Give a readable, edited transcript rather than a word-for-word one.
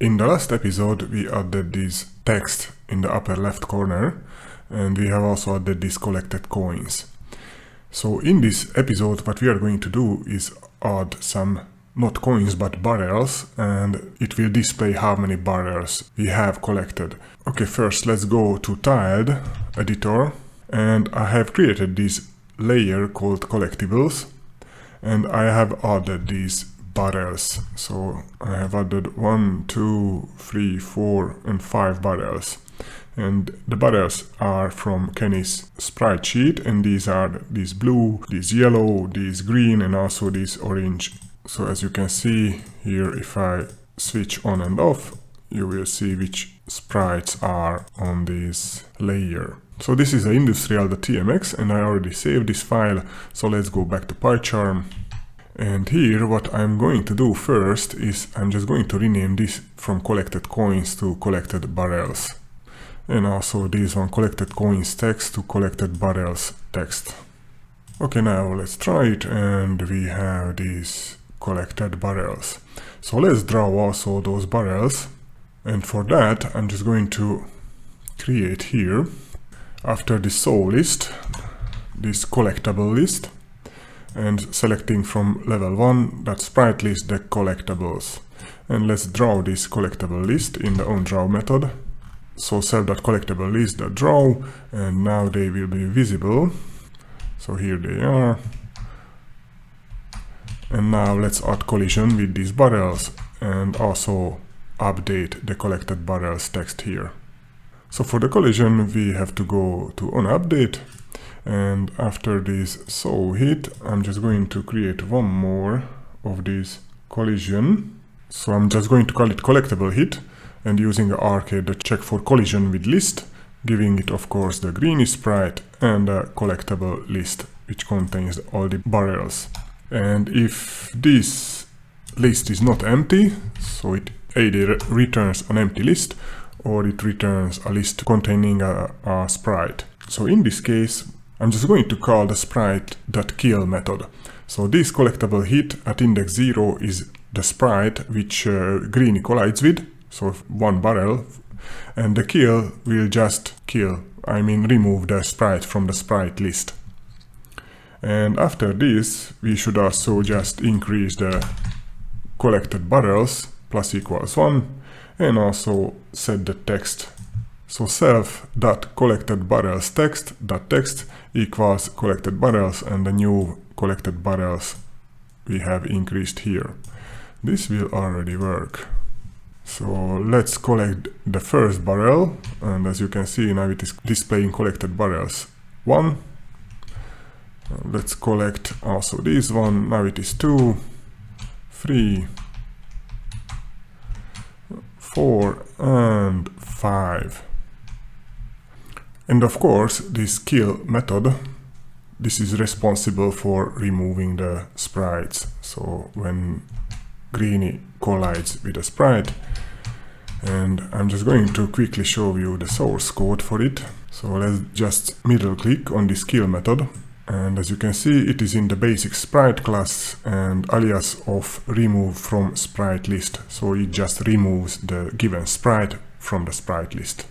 In the last episode we added this text in the upper left corner, and we have also added these collected coins. So in this episode what we are going to do is add some, not coins but barrels, and it will display how many barrels we have collected. Okay, first let's go to tiled editor, and I have created this layer called collectibles, and I have added these barrels. So I have added 1, 2, 3, 4 and 5 barrels, and the barrels are from Kenny's sprite sheet, and these are these blue, these yellow, these green, and also these orange. So as you can see here, if I switch on and off, you will see which sprites are on this layer. So this is the industrial.tmx, and I already saved this file. So let's go back to PyCharm. And here what I'm going to do first is I'm just going to rename this from collected coins to collected barrels. And also this one, collected coins text to collected barrels text. Okay, now let's try it, and we have these collected barrels. So let's draw also those barrels. And for that I'm just going to create here, after the soul list, this collectible list, and selecting from level 1, that sprite list, the collectibles. And let's draw this collectible list in the onDraw method. So self.collectible list.draw, and now they will be visible. So here they are. And now let's add collision with these barrels, and also update the collected barrels text here. So for the collision we have to go to onUpdate. And after this so hit, I'm just going to create one more of this collision. So I'm just going to call it collectible hit, and using the arcade to check for collision with list, giving it of course the greeny sprite and a collectible list which contains all the barrels. And if this list is not empty, so it either returns an empty list or it returns a list containing a sprite. So in this case I'm just going to call the sprite.kill method. So this collectible hit at index 0 is the sprite which Greeny collides with, so 1 barrel, and the kill will just kill, I mean remove the sprite from the sprite list. And after this we should also just increase the collected barrels plus equals 1, and also set the text. So self.collectedBarrels text equals collected barrels, and the new collected barrels we have increased here. This will already work. So let's collect the first barrel, and as you can see now it is displaying collected barrels 1. Let's collect also this one, now it is 2, 3, 4 and 5. And of course this kill method, this is responsible for removing the sprites. So when Greeny collides with a sprite, and I'm just going to quickly show you the source code for it. So let's just middle click on this kill method, and as you can see it is in the basic sprite class and alias of remove from sprite list. So it just removes the given sprite from the sprite list.